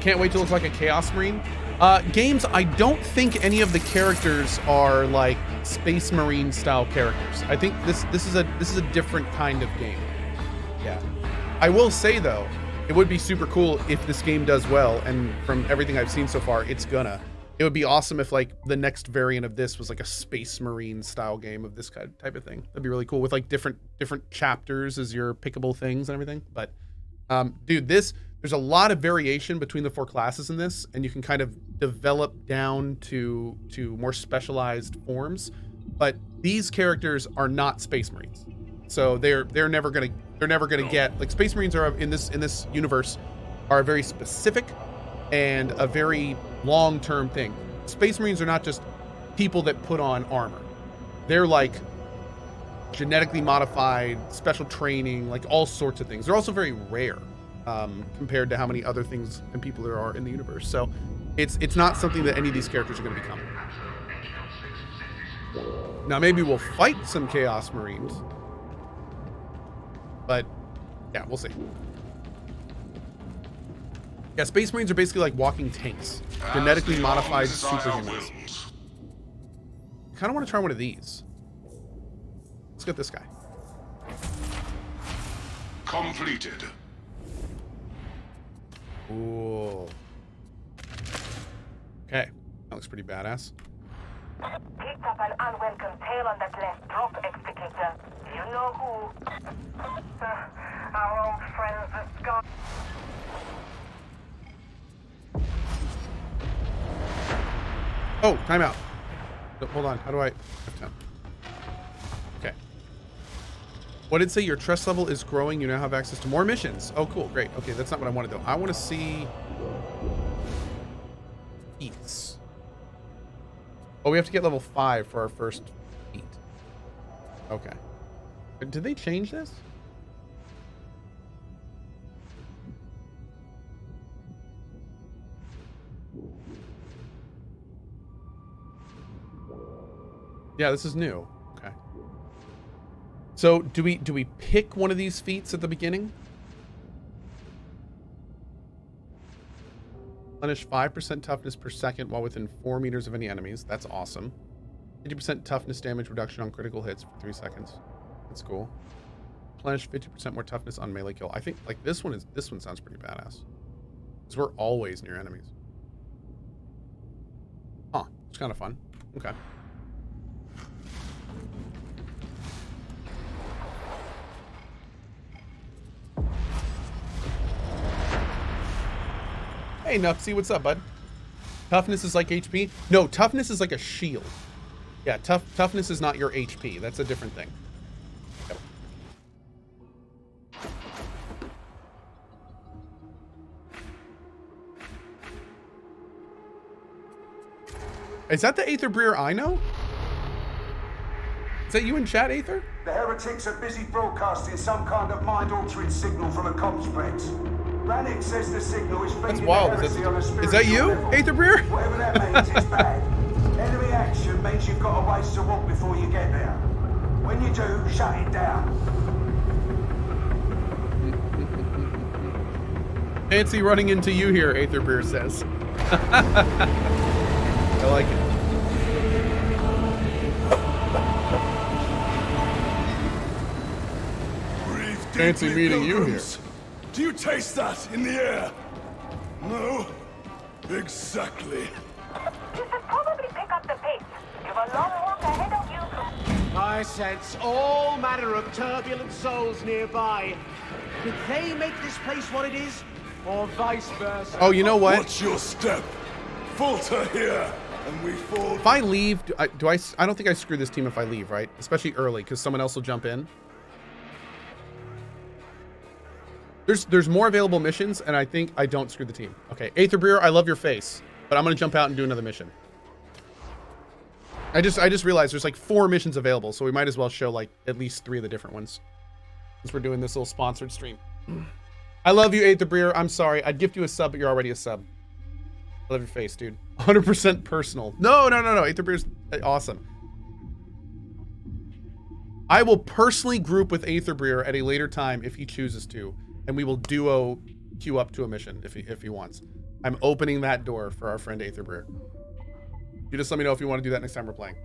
Can't wait to look like a Chaos Marine. Games, I don't think any of the characters are like Space Marine style characters. I think this is a different kind of game. Yeah. I will say though, it would be super cool if this game does well, and from everything I've seen so far, it's gonna. It would be awesome if like the next variant of this was like a Space Marine style game of this kind type of thing. That'd be really cool with like different chapters as your pickable things and everything. But dude, there's a lot of variation between the 4 classes in this, and you can kind of develop down to more specialized forms. But these characters are not Space Marines, so they're never gonna get like Space Marines are in this universe are very specific and a very long-term thing. Space Marines are not just people that put on armor. They're like genetically modified, special training, like all sorts of things. They're also very rare compared to how many other things and people there are in the universe. So it's not something that any of these characters are going to become. Now maybe we'll fight some Chaos Marines, but yeah, we'll see. Yeah, Space Marines are basically like walking tanks, genetically modified superhumans. I kind of want to try one of these. Let's get this guy. Completed. Ooh. Okay, that looks pretty badass. Picked up an unwelcome tail on that left drop, Explicator. You know who? Our old friends, the Scott. Oh, timeout. Hold on, how do I F10? Okay. What did it say? Your trust level is growing. You now have access to more missions. Oh, cool, great. Okay, that's not what I wanted though. I want to see feats. Oh, we have to get level 5 for our first feat. Okay. Did they change this? Yeah, this is new. Okay. So do we pick one of these feats at the beginning? Replenish 5% toughness per second while within 4 meters of any enemies. That's awesome. 50% toughness damage reduction on critical hits for 3 seconds. That's cool. Replenish 50% more toughness on melee kill. I think like this one sounds pretty badass. Because we're always near enemies. Huh. It's kind of fun. Okay. Hey, Nupsy, what's up, bud? Toughness is like HP? No, toughness is like a shield. Yeah, toughness is not your HP. That's a different thing. Yep. Is that the Aether Breer I know? Is that you in chat, Aether? The heretics are busy broadcasting some kind of mind-altering signal from a complex. Rannick says the signal is feeding wild. heresy on a Is that you, level. Aether Breer? Whatever that means, it's bad. Enemy action means you've got a ways to walk before you get there. When you do, shut it down. Fancy running into you here, Aether Breer says. I like it. Fancy meeting you here. Do you taste that in the air? No? Exactly. You should probably pick up the pace. You've a long walk ahead of you. I sense all manner of turbulent souls nearby. Did they make this place what it is? Or vice versa? Oh, you know what? Watch your step. Falter here, and we fall. If I leave, I don't think I screw this team if I leave, right? Especially early, because someone else will jump in. There's more available missions, and I think I don't screw the team. Okay, Aether Breer, I love your face, but I'm gonna jump out and do another mission. I just realized there's like 4 missions available, so we might as well show like at least 3 of the different ones, since we're doing this little sponsored stream. I love you, Aether Breer. I'm sorry, I'd gift you a sub, but you're already a sub. I love your face, dude. 100% personal. No, Aether Breer's awesome. I will personally group with Aether Breer at a later time if he chooses to. And we will duo queue up to a mission if he wants. I'm opening that door for our friend Aetherbrier. You just let me know if you want to do that next time we're playing.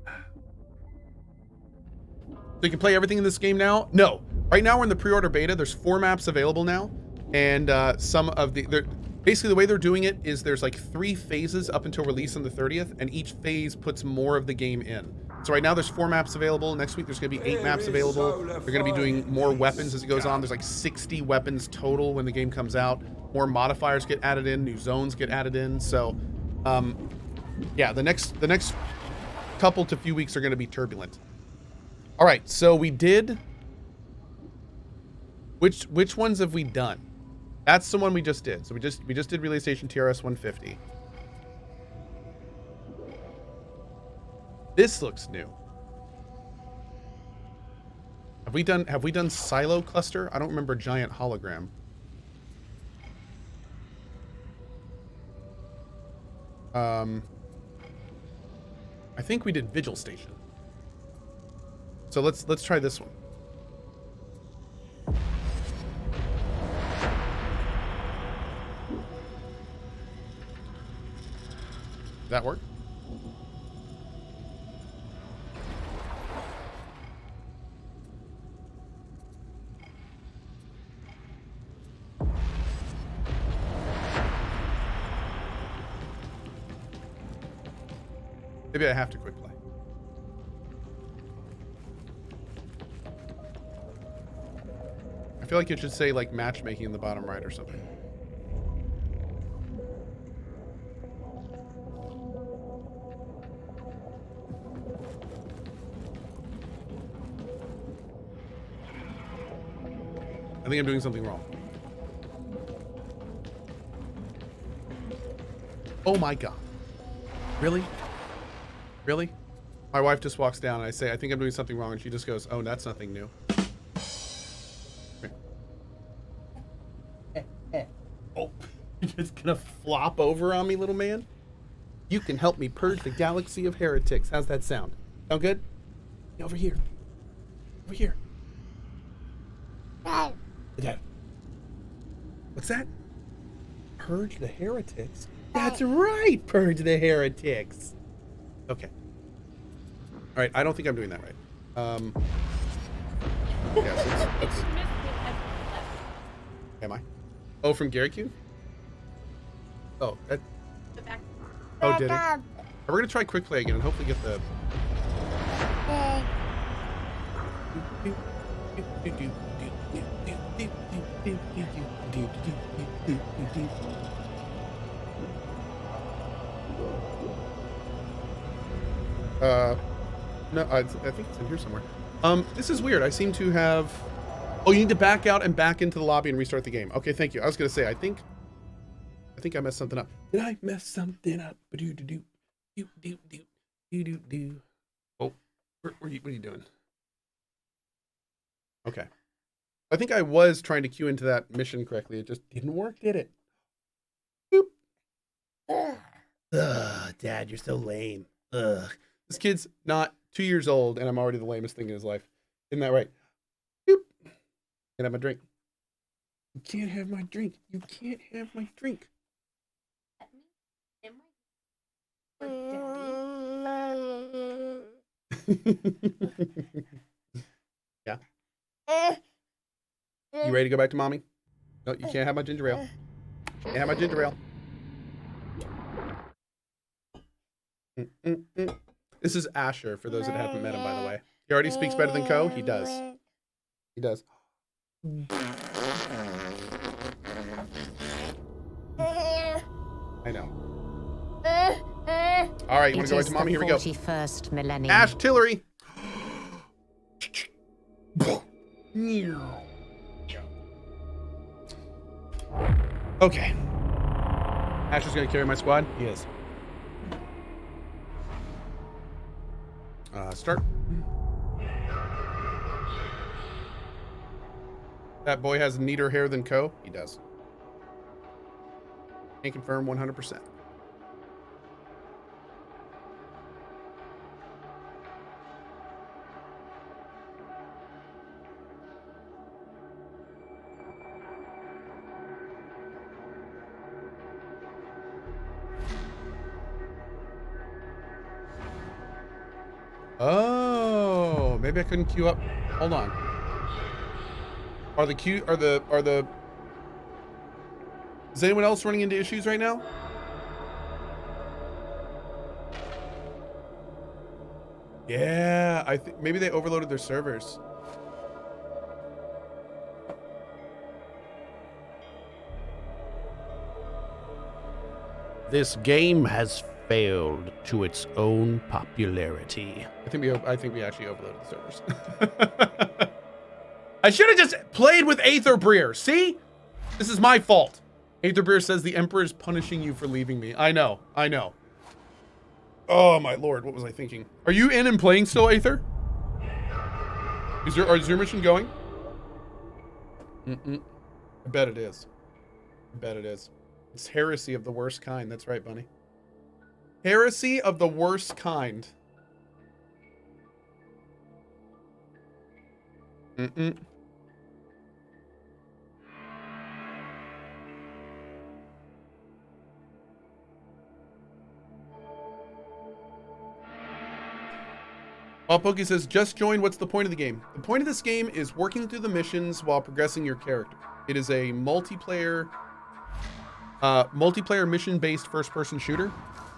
So you can play everything in this game now? No. Right now we're in the pre-order beta. There's 4 maps available now. And some of the... Basically, the way they're doing it is there's like 3 phases up until release on the 30th. And each phase puts more of the game in. So right now there's 4 maps available. Next week there's going to be 8 maps available. They're going to be doing more weapons as it goes on. There's like 60 weapons total when the game comes out. More modifiers get added in. New zones get added in. So, yeah, the next couple to few weeks are going to be turbulent. All right, so we did... Which ones have we done? That's the one we just did. So we just did Relay Station TRS 150. This looks new. Have we done Silo Cluster? I don't remember Giant Hologram. I think we did Vigil Station. So let's try this one. Does that work? Maybe I have to quick play. I feel like it should say like matchmaking in the bottom right or something. I think I'm doing something wrong. Oh my God. Really? Really? My wife just walks down and I say, I think I'm doing something wrong. And she just goes, oh, that's nothing new. Oh, you're just gonna flop over on me, little man? You can help me purge the galaxy of heretics. How's that sound? Sound good? Over here. Over here. Dad. What's that? Purge the heretics? That's right, purge the heretics. Okay. All right, I don't think I'm doing that right. Yeah, let's... Am I? Oh, from Gary Q? Oh, that... Oh, did it? We're gonna try quick play again and hopefully get the... No, I think it's in here somewhere. This is weird. I seem to have... Oh, you need to back out and back into the lobby and restart the game. Okay, thank you. I was gonna say, I think I messed something up. Did I mess something up? Oh, what are you doing? Okay. I think I was trying to queue into that mission correctly. It just didn't work, did it? Boop. Ugh, Dad, you're so lame. Ugh. This kid's not 2 years old, and I'm already the lamest thing in his life. Isn't that right? Boop. Can't have my drink. You can't have my drink. You can't have my drink. Yeah. You ready to go back to mommy? No, you can't have my ginger ale. Can't have my ginger ale. This is Asher, for those that haven't met him, by the way. He already speaks better than Cohh. He does. He does. I know. All right, you want to go back to mommy? Here we go. 41st millennium. Ash Tillery. Okay. Ash is going to carry my squad? He is. Start. That boy has neater hair than Cohh? He does. Can confirm 100%. Oh, maybe I couldn't queue up. Hold on. Are the is anyone else running into issues right now? Yeah, I think maybe they overloaded their servers. This game has failed to its own popularity. I think we actually overloaded the servers. I should have just played with Aether Breer. See? This is my fault. Aether Breer says the Emperor is punishing you for leaving me. I know. Oh my lord, what was I thinking? Are you in and playing still, Aether? Is your mission going? I bet it is. It's heresy of the worst kind. That's right, Bunny. Heresy of the worst kind. Pokey says, just join. What's the point of the game? The point of this game is working through the missions while progressing your character. It is a multiplayer mission-based first-person shooter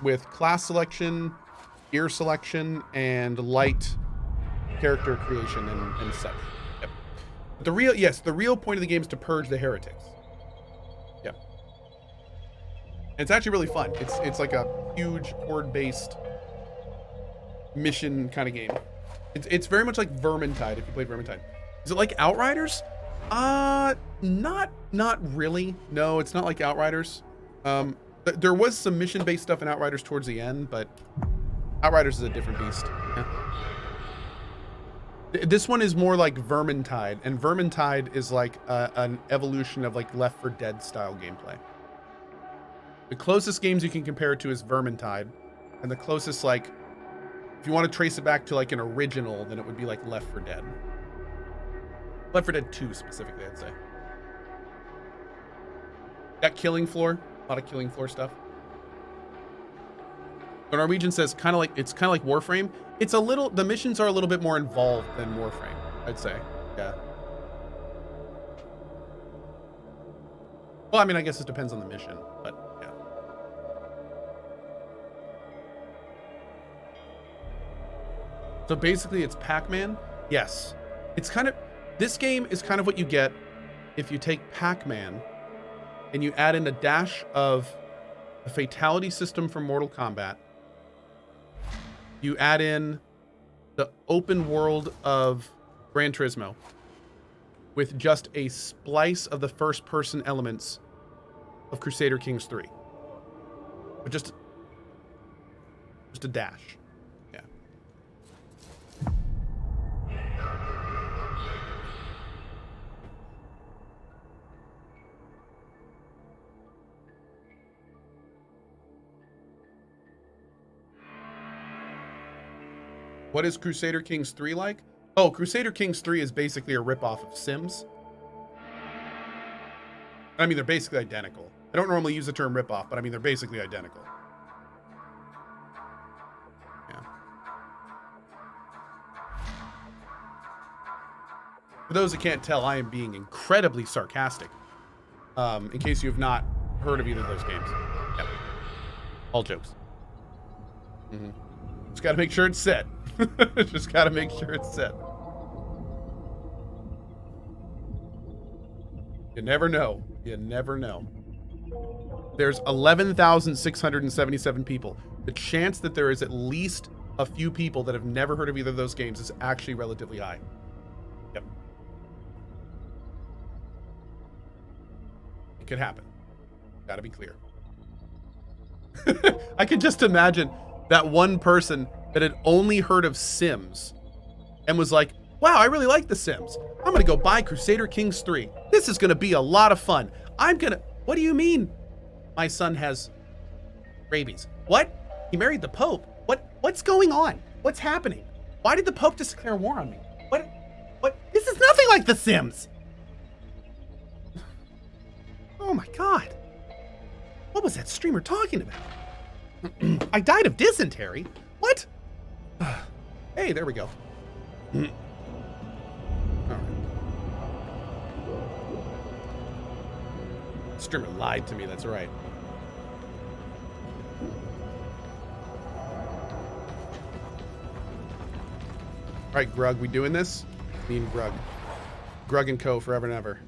with class selection, gear selection, and light character creation and such. Yep. But the real point of the game is to purge the heretics. Yep. And it's actually really fun. It's like a huge horde-based mission kind of game. It's very much like Vermintide, if you played Vermintide. Is it like Outriders? Not really. No, it's not like Outriders. There was some mission-based stuff in Outriders towards the end, but Outriders is a different beast. Yeah. This one is more like Vermintide, and Vermintide is like an evolution of like Left 4 Dead style gameplay. The closest games you can compare it to is Vermintide, and the closest, like, if you want to trace it back to like an original, then it would be like Left 4 Dead. Left 4 Dead 2 specifically, I'd say. Got Killing Floor, a lot of Killing Floor stuff. The Norwegian says it's kind of like Warframe. It's a little, the missions are a little bit more involved than Warframe, I'd say. Yeah. Well, I mean, I guess it depends on the mission, but yeah. So basically it's Pac-Man. Yes. It's kind of, this game is kind of what you get if you take Pac-Man and you add in a dash of a fatality system from Mortal Kombat. You add in the open world of Gran Turismo with just a splice of the first person elements of Crusader Kings 3. But just a dash. Yeah. What is Crusader Kings 3 like? Oh, Crusader Kings 3 is basically a ripoff of Sims. I mean, they're basically identical. I don't normally use the term ripoff, but I mean, they're basically identical. Yeah. For those that can't tell, I am being incredibly sarcastic. In case you have not heard of either of those games. Yep. All jokes. Just gotta make sure it's set. Just gotta make sure it's set. You never know. You never know. There's 11,677 people. The chance that there is at least a few people that have never heard of either of those games is actually relatively high. Yep. It could happen. Gotta be clear. I could just imagine that one person that had only heard of Sims and was like, wow, I really like The Sims. I'm gonna go buy Crusader Kings 3. This is gonna be a lot of fun. What do you mean? My son has rabies. What? He married the Pope? What's going on? What's happening? Why did the Pope just declare war on me? What? This is nothing like The Sims. Oh my God. What was that streamer talking about? I died of dysentery. What? Hey, there we go. All right. Streamer lied to me. That's right. All right, Grug, we doing this? Me and Grug. Grug and Cohh forever and ever.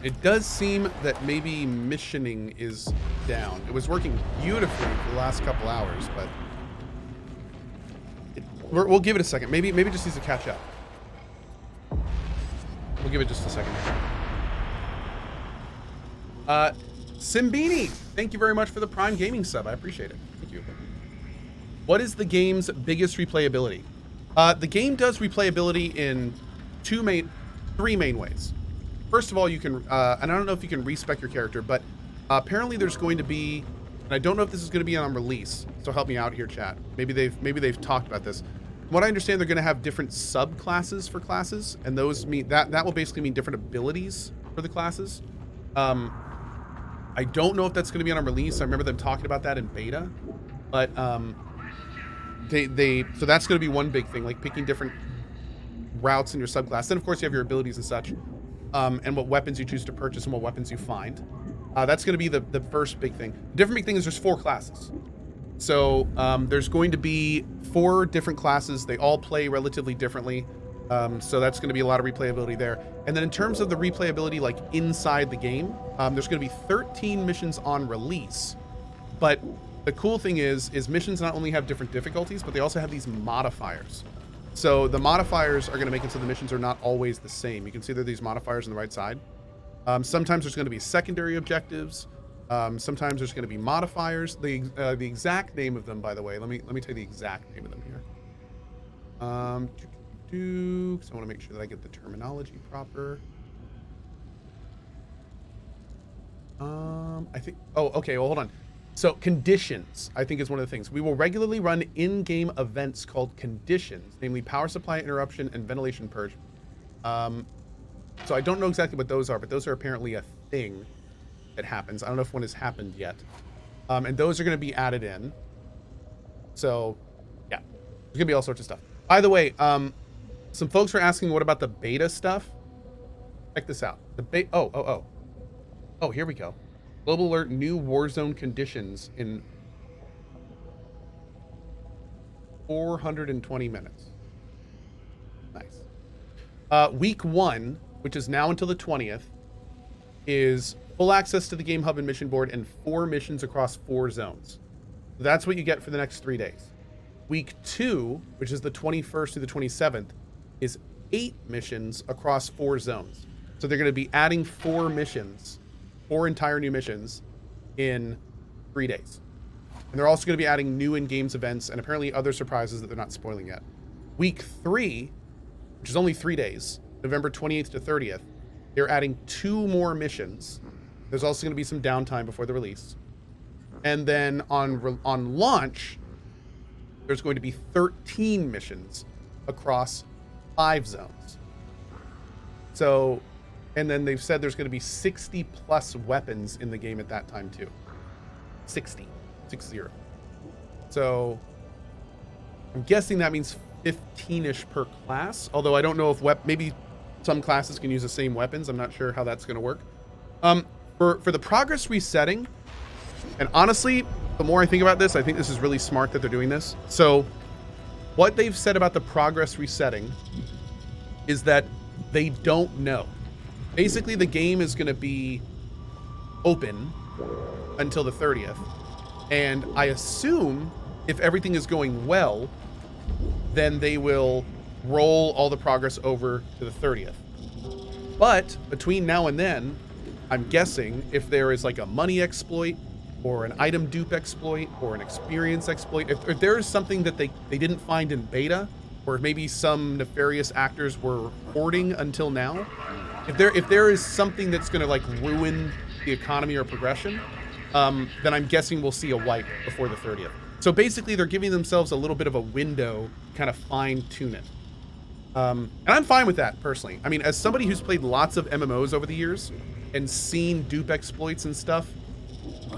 It does seem that maybe missioning is down. It was working beautifully for the last couple hours, but we'll give it a second. Maybe it just needs to catch up. We'll give it just a second. Simbini, thank you very much for the Prime Gaming sub. I appreciate it. Thank you. What is the game's biggest replayability? The game does replayability in three main ways. First of all, you can, and I don't know if you can respec your character, but apparently there's going to be, and I don't know if this is going to be on release, so help me out here, chat. Maybe they've talked about this. From what I understand, they're going to have different subclasses for classes, and those mean that will basically mean different abilities for the classes. I don't know if that's going to be on release. I remember them talking about that in beta, but so that's going to be one big thing, like picking different routes in your subclass. Then of course you have your abilities and such. And what weapons you choose to purchase and what weapons you find. That's going to be the first big thing. The different big thing is there's 4 classes. So there's going to be 4 different classes. They all play relatively differently. So that's going to be a lot of replayability there. And then in terms of the replayability, like inside the game, there's going to be 13 missions on release. But the cool thing is missions not only have different difficulties, but they also have these modifiers. So the modifiers are going to make it so the missions are not always the same. You can see there are these modifiers on the right side. Sometimes there's going to be secondary objectives. Sometimes there's going to be modifiers. The exact name of them, by the way, let me tell you the exact name of them here. Because I want to make sure that I get the terminology proper. I think. Oh, okay. Well, hold on. So conditions, I think, is one of the things. We will regularly run in-game events called conditions, namely power supply interruption and ventilation purge. So I don't know exactly what those are, but those are apparently a thing that happens. I don't know if one has happened yet. And those are going to be added in. So, yeah, there's going to be all sorts of stuff. By the way, some folks are asking, what about the beta stuff? Check this out. The oh, here we go. Global alert, new Warzone conditions in 420 minutes. Nice. Week 1, which is now until the 20th, is full access to the game hub and mission board and 4 missions across 4 zones. So that's what you get for the next 3 days. Week 2, which is the 21st through the 27th, is 8 missions across 4 zones. So they're going to be adding 4 missions, 4 entire new missions in 3 days. And they're also going to be adding new in-games events and apparently other surprises that they're not spoiling yet. Week 3, which is only 3 days, November 28th to 30th, they're adding 2 more missions. There's also going to be some downtime before the release. And then on launch, there's going to be 13 missions across 5 zones. So, and then they've said there's going to be 60 plus weapons in the game at that time too. 60. So I'm guessing that means 15-ish per class. Although I don't know if maybe some classes can use the same weapons. I'm not sure how that's going to work. For the progress resetting, and honestly, the more I think about this, I think this is really smart that they're doing this. So what they've said about the progress resetting is that they don't know. Basically, the game is going to be open until the 30th. And I assume if everything is going well, then they will roll all the progress over to the 30th. But between now and then, I'm guessing if there is like a money exploit or an item dupe exploit or an experience exploit, if there is something that they didn't find in beta, or maybe some nefarious actors were hoarding until now, if there is something that's going to like ruin the economy or progression, then I'm guessing we'll see a wipe before the 30th. So basically, they're giving themselves a little bit of a window to kind of fine tune it. And I'm fine with that personally. I mean, as somebody who's played lots of MMOs over the years and seen dupe exploits and stuff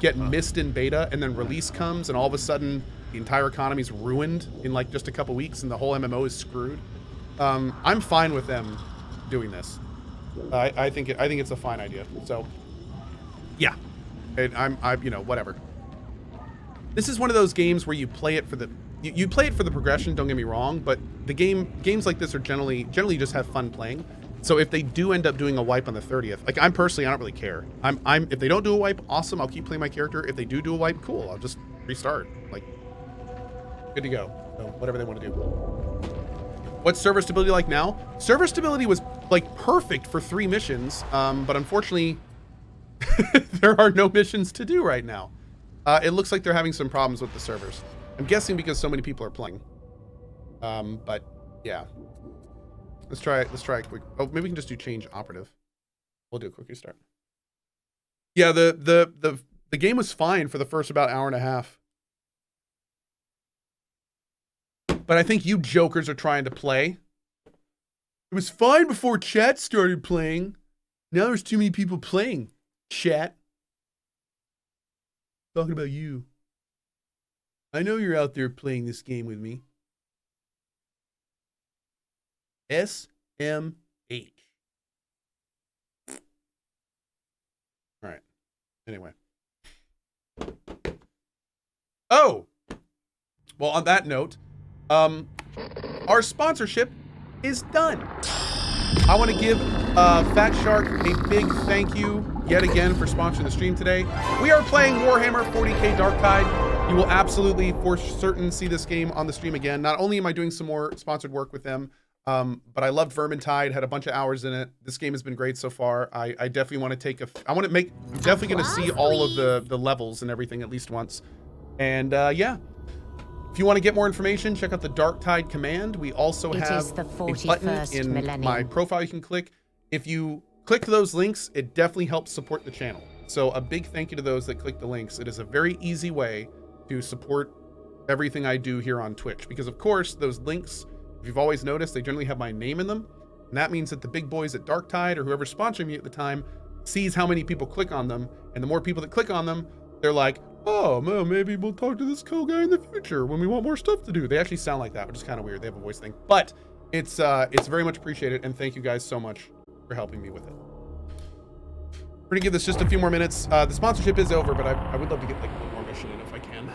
get missed in beta, and then release comes and all of a sudden the entire economy's ruined in like just a couple weeks and the whole MMO is screwed. I'm fine with them doing this. I think it's a fine idea. So yeah, and you know, whatever. This is one of those games where you play it for the you play it for the progression, don't get me wrong, but the games like this are generally just have fun playing. So if they do end up doing a wipe on the 30th, like I'm personally, I don't really care. If they don't do a wipe, awesome, I'll keep playing my character. If they do a wipe, cool, I'll just restart. Like, good to go. So whatever they want to do. What's server stability like now? Server stability was like perfect for 3 missions, but unfortunately, there are no missions to do right now. It looks like they're having some problems with the servers. I'm guessing because so many people are playing. But yeah. Let's try a quick. Oh, maybe we can just do change operative. We'll do a quick restart. Yeah, the game was fine for the first about hour and a half. But I think you jokers are trying to play. It was fine before chat started playing. Now there's too many people playing. Chat. Talking about you. I know you're out there playing this game with me. SMH. All right. Anyway. Oh! Well, on that note, our sponsorship is done. I want to give Fatshark a big thank you yet again for sponsoring the stream today. We are playing Warhammer 40k Darktide. You will absolutely, for certain, see this game on the stream again. Not only am I doing some more sponsored work with them, but I loved Vermintide, had a bunch of hours in it. This game has been great so far. I definitely want to take I'm definitely going to see all of the levels and everything at least once. And yeah. If you want to get more information, check out the Darktide command. We also have a button in my profile you can click. If you click those links, it definitely helps support the channel. So a big thank you to those that click the links. It is a very easy way to support everything I do here on Twitch. Because of course, those links, if you've always noticed, they generally have my name in them. And that means that the big boys at Darktide or whoever's sponsoring me at the time sees how many people click on them. And the more people that click on them, they're like, oh, well, maybe we'll talk to this cool guy in the future when we want more stuff to do. They actually sound like that, which is kind of weird. They have a voice thing, but it's very much appreciated. And thank you guys so much for helping me with it. We're gonna give this just a few more minutes. The sponsorship is over, but I would love to get like one more mission in if I can.